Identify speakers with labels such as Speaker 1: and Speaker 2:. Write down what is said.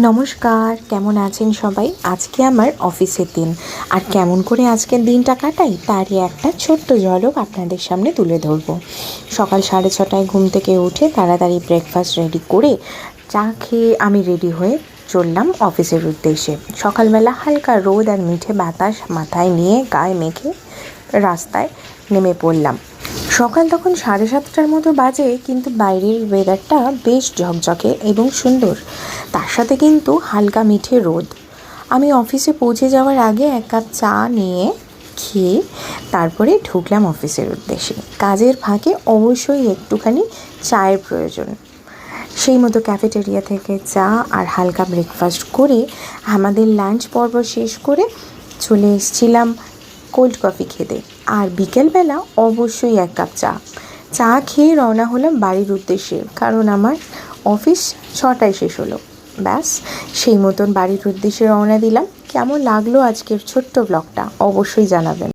Speaker 1: নমস্কার, কেমন আছেন সবাই? আজকে আমার অফিসের দিন। আর কেমন করে আজকের দিনটা কাটাই তারই একটা ছোট্ট ঝলক আপনাদের সামনে তুলে ধরব। সকাল 6:30টায় ঘুম থেকে উঠে তাড়াতাড়ি ব্রেকফাস্ট রেডি করে চা খেয়ে আমি রেডি হয়ে চললাম অফিসের উদ্দেশ্যে। সকালবেলা হালকা রোদ আর মিঠে বাতাস মাথায় নিয়ে গায়ে মেখে রাস্তায় নেমে পড়লাম। সকাল তখন 7:30টার মতো বাজে, কিন্তু বাইরের ওয়েদারটা বেশ ঝকঝকে এবং সুন্দর, তার সাথে কিন্তু হালকা মিঠে রোদ। আমি অফিসে পৌঁছে যাওয়ার আগে এক কাপ চা নিয়ে খেয়ে তারপরে ঢুকলাম অফিসের উদ্দেশ্যে। কাজের ফাঁকে অবশ্যই একটুখানি চায়ের প্রয়োজন। সেই মতো ক্যাফেটেরিয়া থেকে চা আর হালকা ব্রেকফাস্ট করে আমাদের লাঞ্চ পর্ব শেষ করে চলে এসেছিলাম কোল্ড কফি খেতে। আর বিকেলবেলা অবশ্যই এক কাপ চা খেয়ে রওনা হলাম বাড়ির উদ্দেশ্যে, কারণ আমার অফিস 6টায় শেষ হলো। ব্যাস, সেই মতন বাড়ির উদ্দেশ্যে রওনা দিলাম। কেমন লাগলো আজকের ছোট্ট ব্লগটা অবশ্যই জানাবেন।